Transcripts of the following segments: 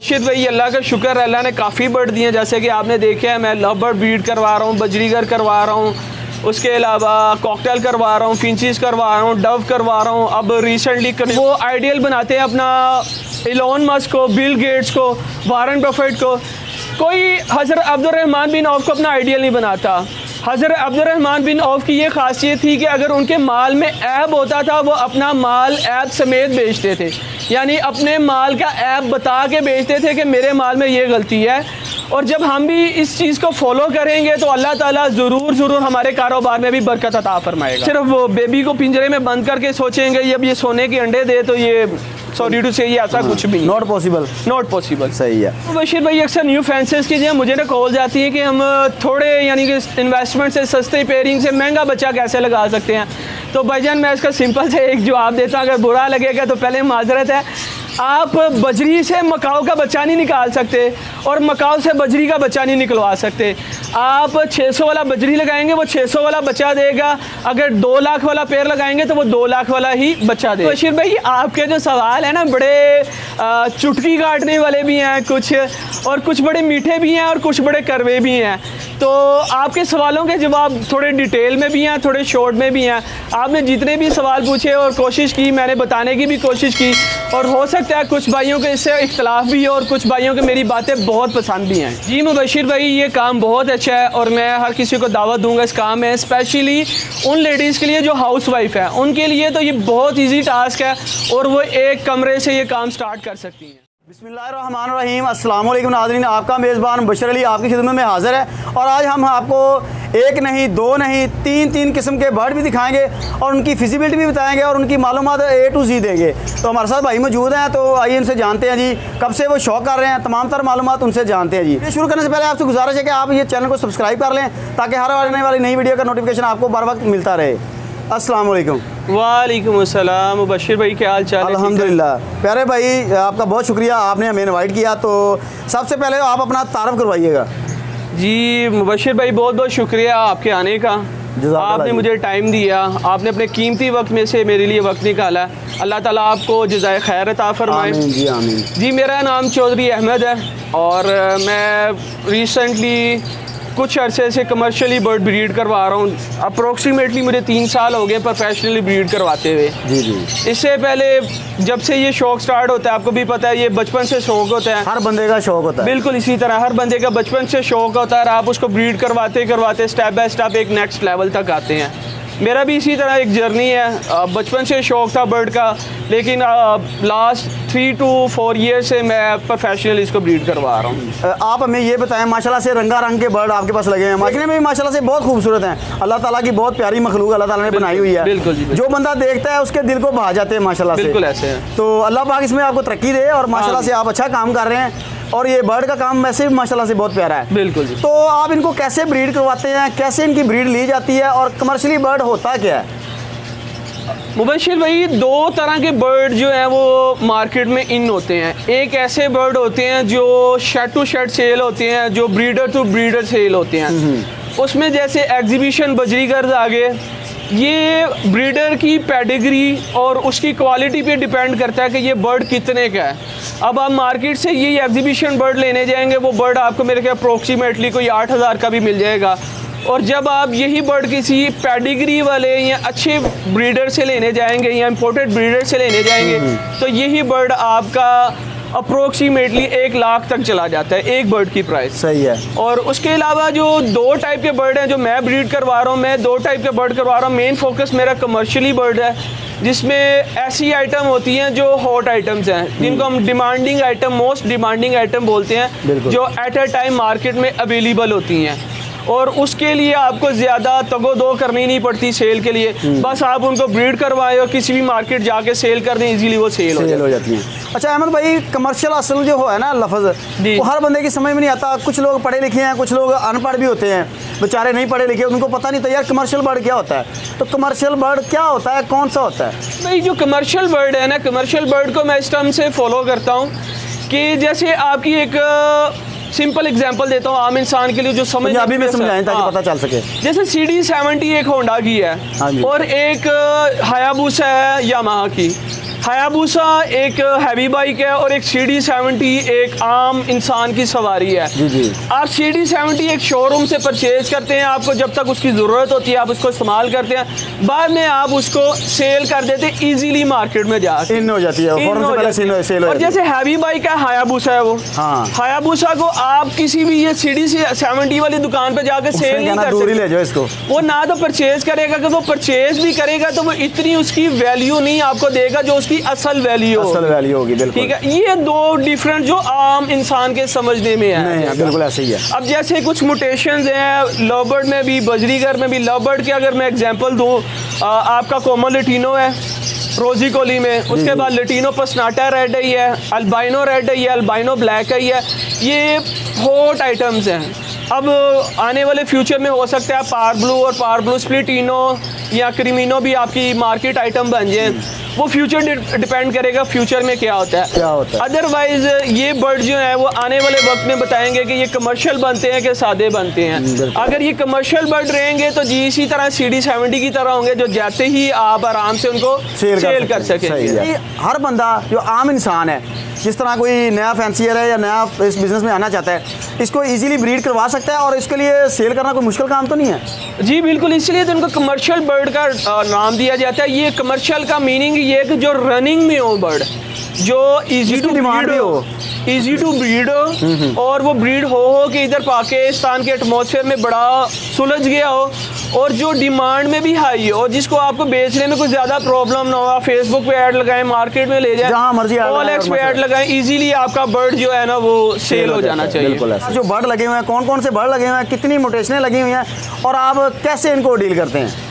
शिद भाई अल्लाह का शुक्र है, अल्लाह ने काफ़ी बर्ड दिए। जैसे कि आपने देखे हैं, मैं लव बर्ड ब्रीड करवा रहा हूँ, बजरीगर करवा रहा हूँ, उसके अलावा कॉकटेल करवा रहा हूँ, फिंचीज करवा रहा हूँ, डव करवा रहा हूँ। अब रिसेंटली वो आइडियल बनाते हैं अपना एलोन मस्क को, बिल गेट्स को, वारन बफेट को। कोई हज़रत अब्दुर्रहमान बिन औफ को अपना आइडियल नहीं बनाता। हज़रत अब्दुर्रहमान बिन औफ की ये खासियत थी कि अगर उनके माल में ऐब होता था वो अपना माल ऐब समेत बेचते थे, यानी अपने माल का ऐब बता के बेचते थे कि मेरे माल में ये गलती है। और जब हम भी इस चीज़ को फॉलो करेंगे तो अल्लाह ताला ज़रूर हमारे कारोबार में भी बरकत अता फरमाएगा। सिर्फ वो बेबी को पिंजरे में बंद करके सोचेंगे जब ये सोने के अंडे दे तो ये सॉरी टू से ये ऐसा कुछ भी नॉट पॉसिबल। सही है। तो बशीर भाई अक्सर न्यू फैंसेस की जो मुझे ना कॉल जाती है कि हम थोड़े यानी कि इन्वेस्टमेंट से सस्ते पेयरिंग से महंगा बच्चा कैसे लगा सकते हैं। तो भाईजान मैं इसका सिंपल से एक जवाब देता हूँ, अगर बुरा लगेगा तो पहले माजरत है। आप बजरी से मकाओ का बच्चा नहीं निकाल सकते और मकाओ से बजरी का बच्चा नहीं निकलवा सकते। आप 600 वाला बजरी लगाएंगे वो 600 वाला बच्चा देगा, अगर 2 लाख वाला पेड़ लगाएंगे तो वो 2 लाख वाला ही बच्चा देगा। बशीर भाई आपके जो सवाल है ना बड़े चुटकी काटने वाले भी हैं कुछ, और कुछ बड़े मीठे भी हैं और कुछ बड़े कड़वे भी हैं। तो आपके सवालों के जवाब थोड़े डिटेल में भी हैं, थोड़े शॉर्ट में भी हैं। आपने जितने भी सवाल पूछे और कोशिश की, मैंने बताने की भी कोशिश की, और हो सकता है कुछ भाइयों के इससे इख्तलाफ भी हो और कुछ भाइयों के मेरी बातें बहुत पसंद भी हैं। जी मुबशिर भाई ये काम बहुत अच्छा है और मैं हर किसी को दावत दूंगा इस काम में, स्पेशली उन लेडीज़ के लिए जो हाउस वाइफ है, उनके लिए तो ये बहुत ईजी टास्क है और वो एक कमरे से ये काम स्टार्ट कर सकती हैं। बिस्मिल्लाहिर्रहमानिर्रहीम। अस्सलाम वालेकुम नाज़रीन, आपका मेज़बान बशर अली आपकी खिदमत में हाज़िर है। और आज हम आपको एक नहीं, 2 नहीं, 3 किस्म के बर्ड भी दिखाएंगे और उनकी फिजिबिलिटी भी बताएंगे और उनकी मालूमात A to Z देंगे। तो हमारे साथ भाई मौजूद हैं, तो आइए इनसे जानते हैं जी कब से वो शौक़ कर रहे हैं, तमाम तर मालूमात उनसे जानते हैं जी। ये शुरू करने से पहले आपसे गुजारिश है कि आप ये चैनल को सब्सक्राइब कर लें ताकि हर आने वाली नई वीडियो का नोटिफिकेशन आपको बर वक्त मिलता रहे। अस्सलाम वालेकुम। वालेकुम अस्सलाम। बशीर भाई क्या हाल चाल है? अल्हम्दुलिल्लाह। प्यारे भाई आपका बहुत शुक्रिया, आपने हमें इनवाइट किया। तो सबसे पहले आप अपना तारफ़ करवाइएगा। जी मुबशिर भाई बहुत बहुत शुक्रिया आपके आने का, आपने मुझे टाइम दिया, आपने अपने कीमती वक्त में से मेरे लिए वक्त निकाला। अल्लाह ताला आपको जज़ाए खैर अता फरमाए। आमीन जी आमीन। जी मेरा नाम चौधरी अहमद है और मैं रिसेंटली कुछ अरसे से कमर्शियली बर्ड ब्रीड करवा रहा हूँ। अप्रोक्सीमेटली मुझे 3 साल हो गए प्रोफेशनली ब्रीड करवाते हुए। जी। इससे पहले जब से ये शौक़ स्टार्ट होता है, आपको भी पता है ये बचपन से शौक़ होता है, हर बंदे का शौक़ होता है। बिल्कुल इसी तरह हर बंदे का बचपन से शौक़ होता है और आप उसको ब्रीड करवाते करवाते स्टेप बाय स्टेप एक नेक्स्ट लेवल तक आते हैं। मेरा भी इसी तरह एक जर्नी है। बचपन से शौक़ था बर्ड का, लेकिन लास्ट 3 to 4 ईयर से मैं प्रोफेशनली इसको ब्रीड करवा रहा हूँ। आप हमें ये बताएं, माशाल्लाह से रंगारंग के बर्ड आपके पास लगे हैं, देखने में भी माशाल्लाह से बहुत खूबसूरत हैं। अल्लाह ताला की बहुत प्यारी मखलूक अल्लाह ताला ने बनाई हुई है। बिल्कुल जी, जो बंदा देखता है उसके दिल को भा जाते हैं माशाल्लाह से। बिल्कुल ऐसे है। तो अल्लाह पाक इसमें आपको तरक्की दे और माशाल्लाह से आप अच्छा काम कर रहे हैं और ये बर्ड का काम वैसे भी माशाल्लाह से बहुत प्यारा है। बिल्कुल जी। तो आप इनको कैसे ब्रीड करवाते हैं, कैसे इनकी ब्रीड ली जाती है और कमर्शियली बर्ड होता क्या है? मुबशिर भाई 2 तरह के बर्ड जो हैं वो मार्केट में इन होते हैं। एक ऐसे बर्ड होते हैं जो शेड टू शेड सेल होते हैं, जो ब्रीडर टू ब्रीडर सेल होते हैं। उसमें जैसे एग्जीबिशन बजरीगर्स आ गए, ये ब्रीडर की पेडिग्री और उसकी क्वालिटी पे डिपेंड करता है कि ये बर्ड कितने का है। अब आप मार्केट से यही एग्जीबिशन बर्ड लेने जाएंगे, वो बर्ड आपको मेरे ख्याल अप्रोक्सीमेटली कोई 8,000 का भी मिल जाएगा। और जब आप यही बर्ड किसी पेडिग्री वाले या अच्छे ब्रीडर से लेने जाएंगे या इम्पोर्टेड ब्रीडर से लेने जाएंगे तो यही बर्ड आपका अप्रोक्सीमेटली 1 लाख तक चला जाता है एक बर्ड की प्राइस। सही है। और उसके अलावा जो 2 टाइप के बर्ड हैं जो मैं ब्रीड करवा रहा हूँ, मैं 2 टाइप के बर्ड करवा रहा हूँ। मेन फोकस मेरा कमर्शियली बर्ड है, जिसमें ऐसी आइटम होती हैं जो हॉट आइटम्स हैं, जिनको हम demanding item, most demanding item बोलते हैं, जो एट अ टाइम मार्केट में अवेलेबल होती हैं। और उसके लिए आपको ज़्यादा तगो-दो करनी नहीं पड़ती सेल के लिए, बस आप उनको ब्रीड करवाएं और किसी भी मार्केट जाके सेल कर दें, इजीली वो सेल हो जाती हैं। अच्छा अहमद भाई, कमर्शियल असल जो है ना लफ्ज़, वो हर बंदे की समझ में नहीं आता। कुछ लोग पढ़े लिखे हैं, कुछ लोग अनपढ़ भी होते हैं, बेचारे नहीं पढ़े लिखे, उनको पता नहीं था यार कमर्शियल बर्ड क्या होता है। तो कमर्शियल बर्ड क्या होता है, कौन सा होता है? भाई जो कमर्शियल बर्ड है ना, कमर्शियल बर्ड को मैं इस टर्म से फॉलो करता हूँ कि जैसे आपकी एक सिंपल एग्जांपल देता हूँ आम इंसान के लिए जो समझ अभी में समझाएं ताकि पता चल सके। जैसे CD70 एक होंडा की है और एक हायाबुसा है यामाहा की। हायाबुसा एक हैवी बाइक है और एक CD70 एक आम इंसान की सवारी है। जी जी। आप CD70 एक शोरूम से परचेज करते हैं, आपको जब तक उसकी ज़रूरत होती है आप उसको इस्तेमाल करते हैं, बाद में आप उसको सेल कर देते हैं इजीली मार्केट में जाके। इन हो जाती है, फौरन से पहले सेल हो और जाती है। जैसे हैवी बाइक है हायाबुसा है वो, हाँ। हायाबुसा को आप किसी भी ये CD70 वाली दुकान पे जाके सेल नहीं कर दूर ही सकते। ले जाओ इसको। वो ना तो परचेज करेगा, अगर वो परचेज भी करेगा तो वो इतनी उसकी वैल्यू नहीं आपको देगा जो उसकी असल वैल्यू होगी। बिल्कुल ठीक है। ये दो डिफरेंट जो आम इंसान के समझने में है। नहीं, बिल्कुल ऐसे ही है। अब जैसे कुछ मुटेशंस हैं लवबर्ड में भी, बजरीगर में भी। लवबर्ड के अगर मैं एग्जांपल दूं, आपका कोमो लटीनो है रोजी कोली में, उसके बाद लटीनो पसनाटा रेड है, ये अल्बाइनो रेड है, ये अल्बाइनो ब्लैक है, ये हॉट आइटम्स हैं। अब आने वाले फ्यूचर में हो सकता है पार ब्लू और पार ब्लू स्प्लिटिनो या क्रीमिनो भी आपकी मार्केट आइटम बन जाए। वो फ्यूचर डिपेंड करेगा फ्यूचर में क्या होता है। अदरवाइज ये बर्ड जो है वो आने वाले वक्त में बताएंगे कि ये कमर्शियल बनते हैं कि सादे बनते हैं। अगर ये कमर्शियल बर्ड रहेंगे तो जी इसी तरह CD70 की तरह होंगे, जो जाते ही आप आराम से उनको सेल कर सकेंगे। हर बंदा जो आम इंसान है, जिस तरह कोई नया फैंसियर है या नया इस बिज़नेस में आना चाहता है, इसको इजीली ब्रीड करवा सकता है और इसके लिए सेल करना कोई मुश्किल काम तो नहीं है। जी बिल्कुल, इसलिए तो इनको कमर्शियल बर्ड का नाम दिया जाता है। ये कमर्शियल का मीनिंग ये है कि जो रनिंग में हो बर्ड, जो इजी टू ब्रीड हो, इजी टू ब्रीड हो, और वो ब्रीड हो कि इधर पाकिस्तान के एटमॉस्फेयर में बड़ा सुलझ गया हो और जो डिमांड में भी हाई हो, जिसको आपको बेचने में कोई ज़्यादा प्रॉब्लम ना हो। आप फेसबुक पे ऐड लगाएं, मार्केट में ले जाएं, जहाँ मर्जी OLX पे ऐड लगाएं, इजीली आपका बर्ड जो है ना वो सेल हो जाना चाहिए। जो बर्ड लगे हुए हैं, कौन कौन से बर्ड लगे हुए हैं, कितनी मोटेशनें लगी हुई हैं और आप कैसे इनको डील करते हैं?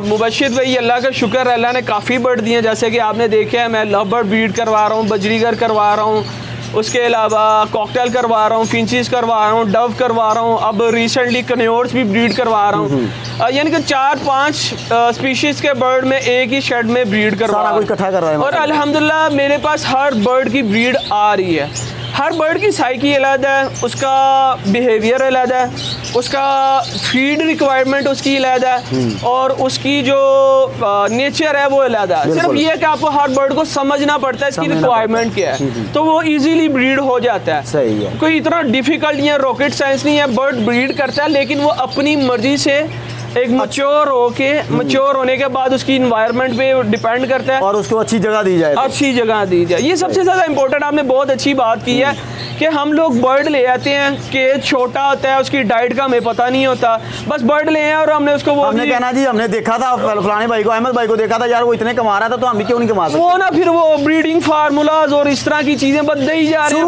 मुबशिर भाई, अल्लाह का शुक्र, अल्लाह ने काफ़ी बर्ड दिए। जैसे कि आपने देखे हैं, मैं लवबर्ड ब्रीड करवा रहा हूँ, बजरीगर करवा रहा हूँ, उसके अलावा कॉकटेल करवा रहा हूँ, फिंचीज करवा रहा हूँ, डव करवा रहा हूँ, अब रिसेंटली कन्योर्स भी ब्रीड करवा रहा हूँ। यानी कि 4-5 स्पीशीज़ के बर्ड में एक ही शेड में ब्रीड करवा रहा हूँ, इकट्ठा कर रहा है। और अल्हम्दुलिल्लाह मेरे पास हर बर्ड की ब्रीड आ रही है। हर बर्ड की साइकी अलग है, उसका बिहेवियर अलग है, उसका फीड रिक्वायरमेंट उसकी अलग है, और उसकी जो नेचर है वो अलग है। सिर्फ ये है कि आपको हर बर्ड को समझना पड़ता है इसकी रिक्वायरमेंट क्या है, तो वो इजीली ब्रीड हो जाता है। सही है। कोई इतना डिफिकल्ट या रॉकेट साइंस नहीं है। बर्ड ब्रीड करता है लेकिन वो अपनी मर्जी से एक मैच्योर होने के बाद उसकी इन्वायरमेंट पे डिपेंड करता है और उसको अच्छी जगह दी जाए, अच्छी जगह दी जाए। ये सबसे ज़्यादा इंपॉर्टेंट, आपने बहुत अच्छी बात की है कि हम लोग बर्ड ले आते हैं, केज छोटा होता है, उसकी डाइट का हमें पता नहीं होता, बस बर्ड ले आए और हमने उसको हमने कहना जी हमने देखा था फलाने भाई को, अहमद भाई को देखा था यार वो इतने कमा रहा था तो हम भी क्यों नहीं कमा सकते। वो ना फिर वो ब्रीडिंग फार्मूलाज और इस तरह की चीज़ें बदलते ही जा रही हैं,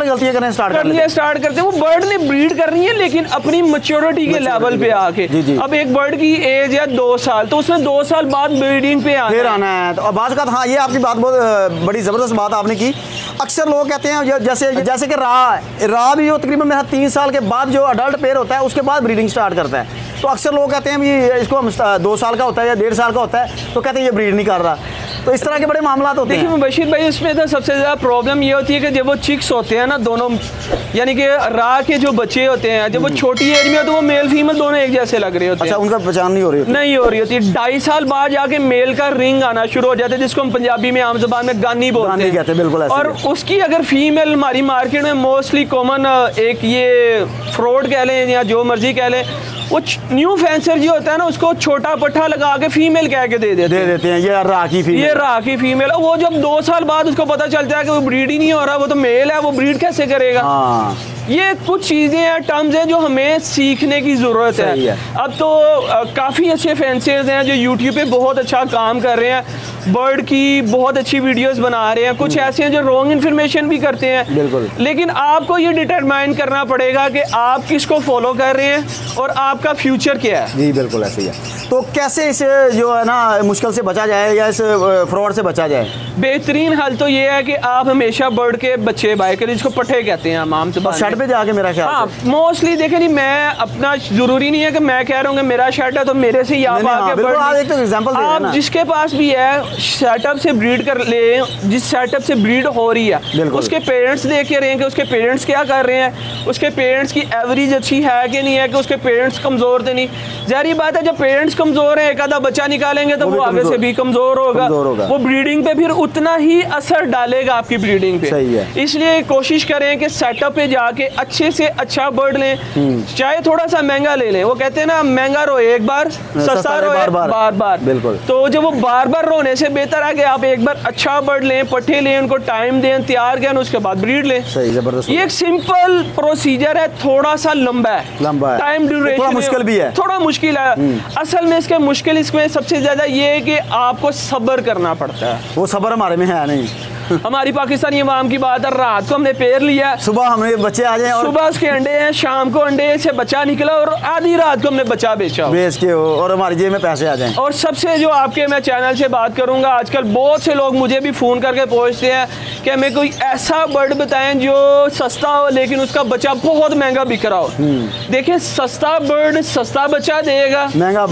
गलतियां करने स्टार्ट करते हैं। वो बर्ड ने ब्रीड करनी है लेकिन अपनी मैच्योरिटी के लेवल पे आके। अब एक बर्ड की एज है 2 साल, तो उसमें 2 साल बाद ब्रीडिंग पे आना है। तो बात का हाँ, ये आपकी बात बहुत बड़ी ज़बरदस्त बात आपने की। अक्सर लोग कहते हैं जैसे कि रा भी जो तकरीबन मेरा 3 साल के बाद जो अडल्ट पेयर होता है उसके बाद ब्रीडिंग स्टार्ट करता है, तो अक्सर लोग कहते हैं भी इसको हम 2 साल का होता है या 1.5 साल का होता है तो कहते हैं ये ब्रीड नहीं कर रहा। तो इस तरह के बड़े मामला होते हैं। देखिए बशीर भाई, इसमें तो सबसे ज़्यादा प्रॉब्लम ये होती है कि जब वो चिक्स होते हैं ना दोनों, यानी कि रा के जो बच्चे होते हैं जब वो छोटी एज में हो तो वो मेल फीमेल दोनों एक जैसे लग रहे होते हैं। अच्छा, उनका पहचान नहीं हो रही होती। 2.5 साल बाद जाके मेल का रिंग आना शुरू हो जाता है, जिसको हम पंजाबी में आम ज़बान में गानी बोलते हैं। बिल्कुल। और उसकी अगर फीमेल हमारी मार्केट में मोस्टली कॉमन एक ये फ्रॉड कह लें या जो मर्जी कह लें, वो न्यू फैंसर जो होता है ना उसको छोटा पट्टा लगा के फीमेल कह के दे देते हैं ये राखी फीमेल। वो जब 2 साल बाद उसको पता चलता है कि वो ब्रीड ही नहीं हो रहा, वो तो मेल है, वो ब्रीड कैसे करेगा। ये कुछ चीज़ें हैं, टर्म्स हैं जो हमें सीखने की ज़रूरत है। अब तो काफ़ी अच्छे फैंसर्स हैं जो यूट्यूब पे बहुत अच्छा काम कर रहे हैं, बर्ड की बहुत अच्छी वीडियोस बना रहे हैं। कुछ ऐसे हैं जो रॉन्ग इन्फॉर्मेशन भी करते हैं। बिल्कुल। लेकिन आपको ये डिटरमाइन करना पड़ेगा कि आप किसको फॉलो कर रहे हैं और आपका फ्यूचर क्या है। जी बिल्कुल ऐसे ही है। तो कैसे इसे जो है ना मुश्किल से बचा जाए या इस फ्रॉड से बचा जाए? बेहतरीन हल तो ये है कि आप हमेशा बर्ड के बच्चे बाय करें, जिसको पट्ठे कहते हैं हम आम से। शेड पे जाके मेरा ख्याल हाँ मोस्टली देखें नहीं, मैं अपना जरूरी नहीं है कि मैं कह रहा हूँ कि मेरा शेड है तो मेरे से यहाँ आप जिसके पास भी है सेटअप से ब्रीड कर ले, जिस सेटअप से ब्रीड हो रही है उसके पेरेंट्स देख के रहे हैं कि उसके पेरेंट्स क्या कर रहे हैं, उसके पेरेंट्स की एवरेज अच्छी है कि नहीं है, कि उसके पेरेंट्स कमजोर तो नहीं। जाहिर बात है जब पेरेंट्स कमजोर है, एक आधा बच्चा निकालेंगे तो वो आगे से भी कमजोर होगा, वो ब्रीडिंग पे फिर उतना ही असर डालेगा आपकी ब्रीडिंग पे। सही है। इसलिए कोशिश करें कि सेटअप पे जाके अच्छे से अच्छा बर्ड लें, चाहे थोड़ा सा महंगा ले लें। वो कहते हैं ना महंगा रोए एक बार, सस्ता रोए बार बार। बिल्कुल। तो जब वो बार बार रोने से बेहतर है कि आप एक बार अच्छा बर्ड लें, पट्टे लें, उनको टाइम दें, तैयार करें, उसके बाद ब्रीड लें। सही, जबरदस्त। ये एक सिंपल प्रोसीजर है, थोड़ा सा लंबा है, टाइम ड्यूरेशन थोड़ा मुश्किल भी है, थोड़ा मुश्किल है। असल में इसके मुश्किल इसमें सबसे ज्यादा ये है कि आपको सब्र करना पड़ता है। वो सब्र हमारे में है नहीं। हमारी पाकिस्तानी अवाम की बात है, रात को हमने पेड़ लिया, सुबह हमें बच्चे आ जाए और सुबह उसके अंडे हैं, शाम को अंडे से बच्चा निकला और आधी रात को हमने बच्चा बेचा बेच के हो और हमारी जेब में पैसे आ जाएं। और सबसे जो आपके मैं चैनल से बात करूंगा, आजकल बहुत से लोग मुझे भी फ़ोन करके पूछते हैं कि हमें कोई ऐसा बर्ड बताएं जो सस्ता हो लेकिन उसका बच्चा बहुत महंगा बिक रहा हो। देखिए सस्ता बर्ड सस्ता बच्चा देगा, महंगा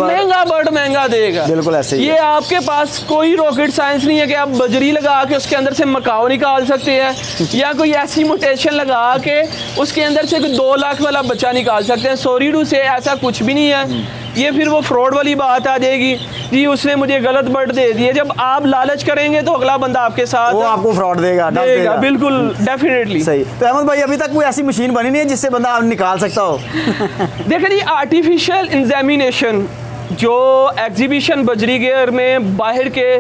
बर्ड महंगा देगा। बिल्कुल ऐसे ही। ये आपके पास कोई रॉकेट साइंस नहीं है कि आप बजरी लगा के उसके अंदर से मकाओ निकाल सकते हैं या कोई ऐसी म्यूटेशन लगा के उसके अंदर से 2 लाख वाला बच्चा निकाल सकते हैं। सॉरी टू से ऐसा कुछ भी नहीं है। ये फिर वो फ्रॉड वाली बात आ जाएगी, जी उसने मुझे गलत बर्ड दे दिए। जब आप लालच करेंगे तो अगला बंदा आपके साथ वो आपको फ्रॉड देगा। बिल्कुल डेफिनेटली। सही। तो अहमद भाई अभी तक कोई ऐसी मशीन बनी नहीं है जिससे बंदा निकाल सकता हो? देखिए आर्टिफिशियल इंजेमिनेशन जो एग्जीबिशन बजरी गेयर में बाहर के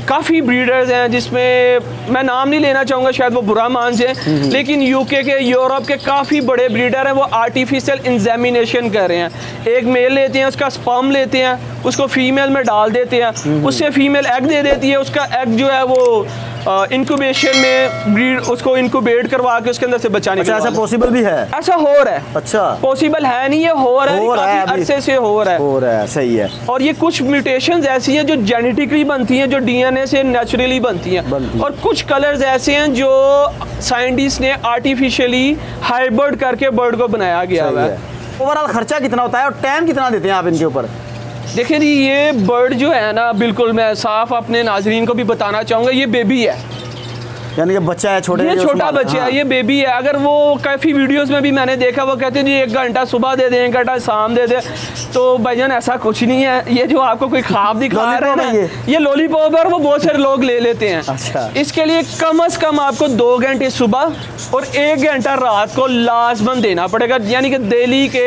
काफ़ी ब्रीडर्स हैं, जिसमें मैं नाम नहीं लेना चाहूँगा शायद वो बुरा मान जाए, लेकिन यूके के यूरोप के काफ़ी बड़े ब्रीडर हैं, वो आर्टिफिशियल इंजेमिनेशन कर रहे हैं। एक मेल लेते हैं, उसका स्पर्म लेते हैं, उसको फीमेल में डाल देते हैं, उससे फीमेल एग दे देती है, उसका एग जो है वो इंक्यूबेशन में ब्रीड उसको इंक्यूबेट करवा के उसके अंदर से बच्चा निकलवा। ऐसा पॉसिबल भी है? ऐसा हो रहा है। अच्छा पॉसिबल है नहीं, ये हो रहा है, काफी अरसे से हो रहा है। सही है। और ये कुछ म्यूटेशंस ऐसी हैं जो जेनेटिकली बनती हैं, जो डीएनए से नेचुरली बनती हैं, और कुछ कलर्स ऐसे हैं जो साइंटिस्ट ने आर्टिफिशियली हाइब्रिड करके बर्ड को बनाया गया है। ओवरऑल खर्चा कितना होता है और टाइम कितना देते हैं आप इनके ऊपर? देखिए जी ये बर्ड जो है ना, बिल्कुल मैं साफ अपने नाजरीन को भी बताना चाहूँगा, ये बेबी है, यानी कि बच्चा है, ये छोटा बच्चा है, ये बेबी है। अगर वो काफ़ी वीडियोस में भी मैंने देखा, वो कहते हैं जी 1 घंटा सुबह दे दें, 1 घंटा शाम दे दें, तो भाईजान ऐसा कुछ नहीं है। ये जो आपको कोई ख्वाब दिखा रहा है ना, ये लॉलीपॉप है, वो बहुत सारे लोग ले लेते हैं। अच्छा। इसके लिए कम से कम आपको 2 घंटे सुबह और 1 घंटा रात को लाजमन देना पड़ेगा। यानी कि दिल्ली के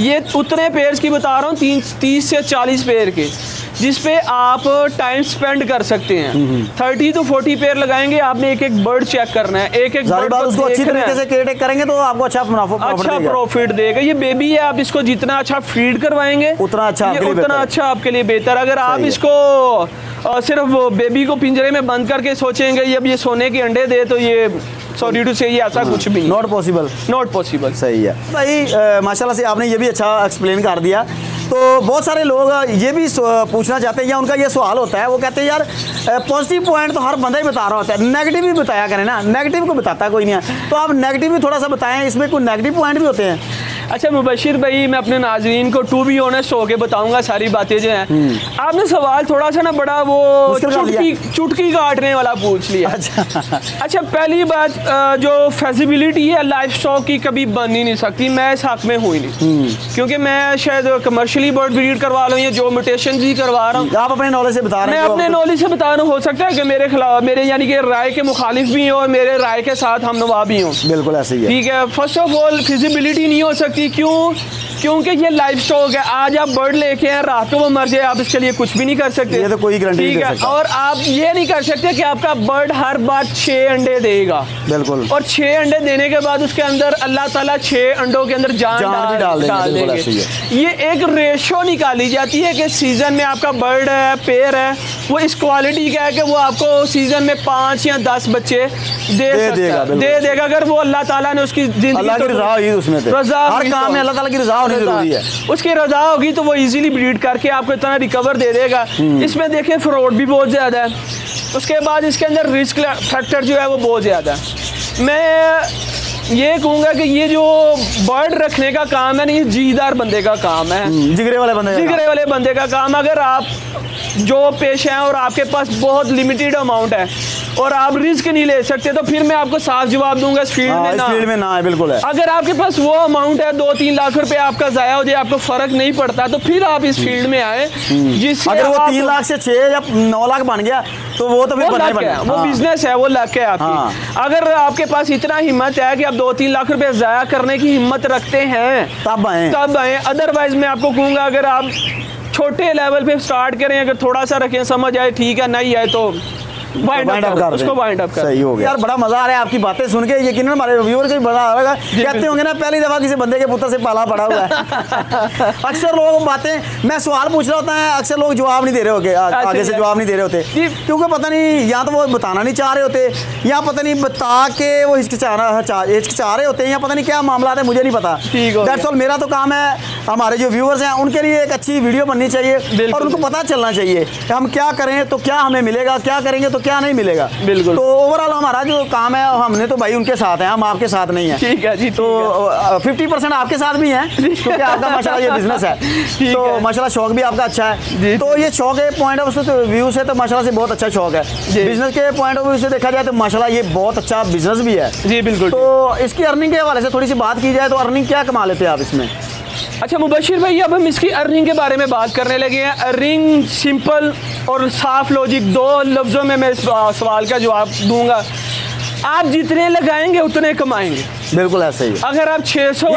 ये उतने पेड़ की बता रहा हूँ, 30 से 40 पेड़ के, जिस पे आप टाइम स्पेंड कर सकते हैं। 30 to 40 पेड़ लगाएंगे, आपने एक एक बर्ड चेक करना है, एक एक बर्ड उसको अच्छी तरीके से केयर टेक करेंगे तो आपको अच्छा प्रॉफिट देगा। ये बेबी है, आप इसको जितना अच्छा फीड करवाएंगे उतना अच्छा आपके लिए बेहतर। अगर आप इसको सिर्फ बेबी को पिंजरे में बंद करके सोचेंगे जब ये सोने के अंडे दे, तो ये सॉरी टू से ये ऐसा कुछ भी नॉट पॉसिबल। सही है भाई, माशाल्लाह से आपने ये भी अच्छा एक्सप्लेन कर दिया। तो बहुत सारे लोग ये भी पूछना चाहते हैं या उनका ये सवाल होता है, वो कहते हैं यार पॉजिटिव पॉइंट तो हर बंदा ही बता रहा होता है, नेगेटिव भी बताया करें ना, नेगेटिव को बताता कोई नहीं है, तो आप नेगेटिव भी थोड़ा सा बताएं, इसमें कोई नेगेटिव पॉइंट भी होते हैं? अच्छा मुबशिर भाई, मैं अपने नाजरीन को टू बी ऑनेस्ट होके बताऊंगा सारी बातें जो हैं। आपने सवाल थोड़ा सा ना बड़ा वो चुटकी काटने वाला पूछ लिया। अच्छा पहली बात, जो फेजिबिलिटी है लाइफ स्टॉक की कभी बन ही नहीं सकती, मैं इस हक में हुई नहीं, क्योंकि मैं शायद कमर्शियली बर्ड ब्रीड करवा लूँ या जो म्यूटेशन भी करवा रहा हूँ। आप अपने नॉलेज से बता रहे हैं? मैं अपने नॉलेज से बता रहा हूँ। हो सकता है कि मेरे खिलाफ मेरे यानी कि राय के मुखालिफ भी हों और मेरे राय के साथ हम नवा भी हों। बिल्कुल ऐसे ही है। ठीक है, फर्स्ट ऑफ ऑल फिजिबिलिटी नहीं हो सकती। क्यों? क्योंकि ये लाइफ स्टॉक है। आज आप बर्ड लेके हैं, रात को वो मर जाए, आप इसके लिए कुछ भी नहीं कर सकते। ये तो कोई गारंटी नहीं दे सकता। और आप ये नहीं कर सकते कि आपका बर्ड हर बार 6 अंडे देगा। बिल्कुल। और 6 अंडे देने के बाद उसके अंदर अल्लाह ताला 6 अंडों के अंदर जान डाल देंगे। ये एक रेशो निकाली जाती है कि सीजन में आपका बर्ड है, पेयर है, वो इस क्वालिटी का है कि वो आपको सीजन में 5 या 10 बच्चे दे देगा। अगर वो अल्लाह ताला ने उसकी उसकी रजा होगी तो वो इजीली ब्रीड करके आपको इतना रिकवर दे देगा। इसमें देखें फ्रॉड भी बहुत ज़्यादा है। उसके बाद इसके अंदर रिस्क फैक्टर जो है वो बहुत ज़्यादा है। मैं ये कहूँगा कि ये जो बर्ड रखने का काम है ना, ये जीदार बंदे का काम है, जिगरे वाले बंदे का काम। अगर आप जो पेश हैं और आपके पास बहुत लिमिटेड अमाउंट है और आप रिस्क नहीं ले सकते, तो फिर मैं आपको साफ जवाब दूंगा इस फील्ड में ना है, बिल्कुल है। अगर आपके पास वो अमाउंट है 2-3 लाख रुपए आपका जाया हो जाए, आपको फर्क नहीं पड़ता, तो फिर आप इस फील्ड में आए। जिससे अगर वो 3 लाख से 6 या 9 लाख बन गया तो वो तो फिर वो बिजनेस है, वो लक है आपकी। अगर आपके पास इतना हिम्मत है कि आप 2-3 लाख रुपए जाया करने की हिम्मत रखते हैं, तब आए। अदरवाइज मैं आपको कहूँगा अगर आप छोटे लेवल पे स्टार्ट करें, अगर थोड़ा सा रखें, समझ आए ठीक है, नहीं आए तो वाइंड अप कर। सही हो गया यार, बड़ा मजा आ रहा है आपकी बातें सुन के। यकीनन हमारे व्यूअर को भी मजा आ रहा है। कहते होंगे ना पहली दफा किसी बंदे के पुत्र से पाला पड़ा हुआ है। अक्सर लोग बातें, मैं सवाल पूछ रहा होता है, अक्सर लोग जवाब नहीं दे रहे होते, आगे से जवाब नहीं दे रहे होते, क्योंकि पता नहीं या तो वो बताना नहीं चाह रहे होते, या पता नहीं बता के वो हिचकिचा रहे होते हैं, या पता नहीं क्या मामला है, मुझे नहीं पता। That's all. मेरा तो काम है हमारे जो व्यूअर्स हैं उनके लिए एक अच्छी वीडियो बननी चाहिए और उनको पता चलना चाहिए कि हम क्या करें तो क्या हमें मिलेगा, क्या करेंगे तो क्या नहीं मिलेगा। बिल्कुल। तो ओवरऑल हमारा जो काम है, हमने तो भाई उनके साथ हैं, हम आपके साथ नहीं हैं। ठीक है जी। तो 50% आपके साथ भी हैं, क्योंकि आपका माशाल्लाह ये बिजनेस है, तो माशाल्लाह शौक भी आपका अच्छा है। तो ये शौक है पॉइंट ऑफ व्यू से तो माशाल्लाह से बहुत अच्छा शौक है। बिजनेस के पॉइंट ऑफ व्यू से देखा जाए तो माशाल्लाह ये बहुत अच्छा बिजनेस भी है। जी बिल्कुल। तो इसकी अर्निंग के हवाले से थोड़ी सी बात की जाए तो अर्निंग क्या कमा लेते हैं आप इसमें? अच्छा मुबशिर भाई, अब हम इसकी अर्निंग के बारे में बात करने लगे हैं। अर्निंग सिंपल और साफ लॉजिक 2 लफ्ज़ों में मैं इस सवाल का जवाब दूंगा। आप जितने लगाएंगे उतने कमाएंगे। बिल्कुल ऐसे ही। अगर आप 600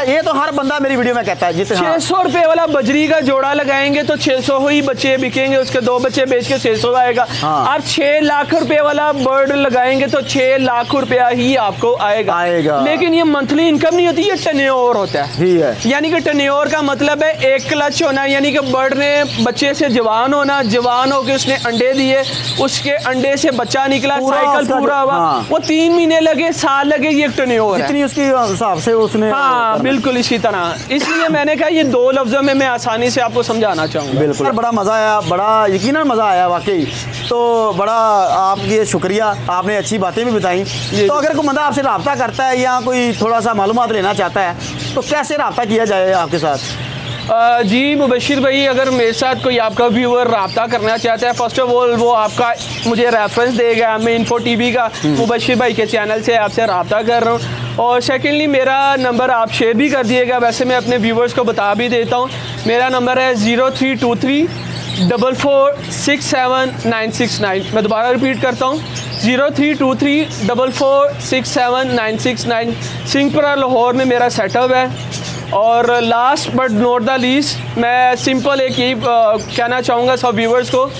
ये तो हर बंदा मेरी वीडियो में कहता है, जितने 600 रुपए वाला बजरी का जोड़ा लगाएंगे तो 600 ही बच्चे बिकेंगे, उसके 2 बच्चे बेच के 600 आएगा। आप 6 लाख रुपए वाला बर्ड लगाएंगे तो 6 लाख रुपया ही आपको आएगा। लेकिन ये मंथली इनकम नहीं होती, ये टर्नओवर होता है। यानी कि टर्नओवर का मतलब है एक क्लच होना, यानी कि बर्ड ने बच्चे से जवान होना, जवान होकर उसने अंडे दिए, उसके अंडे से बच्चा निकला, साइकिल पूरा हुआ, वो 3 महीने लगे, साल लगे, ये टर्नओवर है। उसकी हिसाब से उसने, हाँ बिल्कुल इसी तरह। इसलिए मैंने कहा ये 2 लफ्ज़ों में मैं आसानी से आपको समझाना चाहूँगा। बिल्कुल। बड़ा मज़ा आया, बड़ा यकीनन मज़ा आया वाकई। तो बड़ा आपकी शुक्रिया, आपने अच्छी बातें भी बताई। तो अगर कोई बंदा आपसे रब्ता करता है या कोई थोड़ा सा मालूमात लेना चाहता है तो कैसे रब्ता किया जाए आपके साथ? जी मुबशिर भाई, अगर मेरे साथ कोई आपका व्यूअर रब्ता करना चाहता है, फर्स्ट ऑफ ऑल वो आपका मुझे रेफरेंस देगा। मैं इन्फो टीवी का मुबशिर भाई के चैनल से आपसे रब्ता कर रहा हूँ। और सेकेंडली मेरा नंबर आप शेयर भी कर दिएगा, वैसे मैं अपने व्यूअर्स को बता भी देता हूँ। मेरा नंबर है 0323 4467 मैं दोबारा रिपीट करता हूँ, 0323 4467 सिंहपुरा लाहौर में मेरा सेटअप है। और last but not the least, मैं सिंपल एक ही कहना चाहूँगा सब व्यूवर्स को,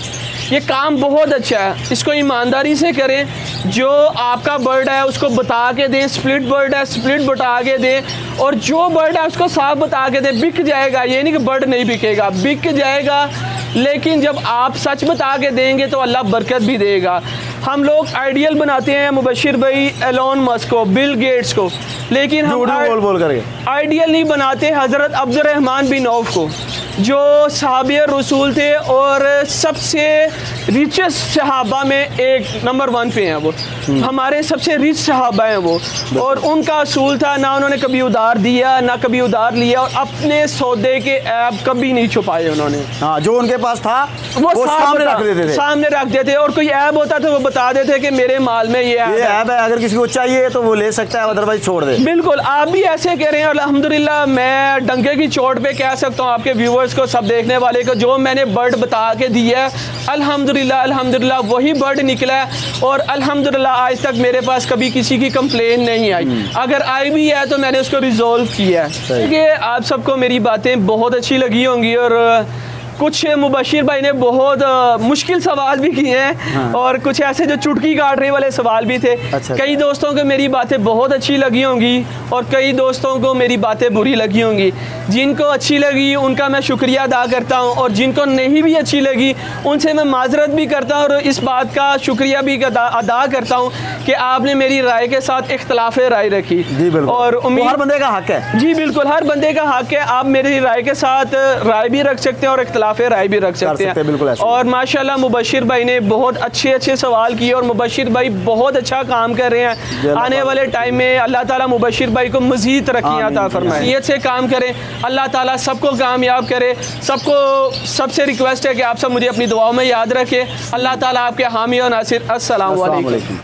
ये काम बहुत अच्छा है, इसको ईमानदारी से करें। जो आपका बर्ड है उसको बता के दें, स्प्लिट बर्ड है स्प्लिट बता के दें, और जो बर्ड है उसको साफ बता के दें। बिक जाएगा, ये नहीं कि बर्ड नहीं बिकेगा, बिक जाएगा। लेकिन जब आप सच बता के देंगे तो अल्लाह बरकत भी देगा। हम लोग आइडियल बनाते हैं मुबशिर भाई एलोन मस्क को, बिल गेट्स को, लेकिन हम बोल करके आइडियल नहीं बनाते हज़रत अब्दुर्रहमान बिन औफ को, जो सहाबी रसूल थे और सबसे रिचेस्ट सहाबा में एक नंबर 1 पे हैं वो। हमारे सबसे रिच सहाबा हैं वो, और उनका असूल था ना उन्होंने कभी उधार दिया ना कभी उधार लिया, और अपने सौदे के ऐब कभी नहीं छुपाए उन्होंने। हाँ, जो उनके पास था वो सामने रख देते थे, और कोई ऐब होता तो वो बता देते कि मेरे माल में ये ऐब है, अगर किसी को चाहिए तो वो ले सकता है, अदरवाइज छोड़ दे। बिल्कुल, आप भी ऐसे कह रहे हैं। अल्हम्दुलिल्लाह मैं डंके की चोट पे कह सकता हूँ आपके व्यूअर्स को, सब देखने वाले को, जो मैंने बर्ड बता के दिया है अल्हम्दुलिल्लाह वही बर्ड निकला है, और अल्हम्दुलिल्लाह आज तक मेरे पास कभी किसी की कंप्लेन नहीं आई। अगर आई भी है तो मैंने उसको रिजॉल्व किया है। क्योंकि आप सबको मेरी बातें बहुत अच्छी लगी होंगी, और कुछ मुबशिर भाई ने बहुत मुश्किल सवाल भी किए हैं। हाँ। और कुछ ऐसे जो चुटकी काटने वाले सवाल भी थे। अच्छा। कई दोस्तों को मेरी बातें बहुत अच्छी लगी होंगी और कई दोस्तों को मेरी बातें बुरी लगी होंगी। जिनको अच्छी लगी उनका मैं शुक्रिया अदा करता हूं, और जिनको नहीं भी अच्छी लगी उनसे मैं माजरत भी करता हूं, और इस बात का शुक्रिया भी अदा करता हूं कि आपने मेरी राय के साथ इख्तलाफ राय रखी। और उम्मीद हर बंदे का हक है। जी बिल्कुल, हर बंदे का हक है। आप मेरी राय के साथ राय भी रख सकते हैं और इख्तलाफ खिलाफ राय भी रख सकते हैं। बिल्कुल ऐसे। और माशाल्लाह मुबशिर भाई ने बहुत अच्छे अच्छे सवाल किए और मुबशिर भाई बहुत अच्छा काम कर रहे हैं। आने वाले टाइम में अल्लाह ताला मुबशिर भाई को मजीद तरक्कियां अता फरमाए, नीयत से काम करें, अल्लाह ताला सबको कामयाब करे। सबसे रिक्वेस्ट है कि आप सब मुझे अपनी दुआओं में याद रखें। अल्लाह ताला आपके हामी और नासिर। अस्सलाम वालेकुम।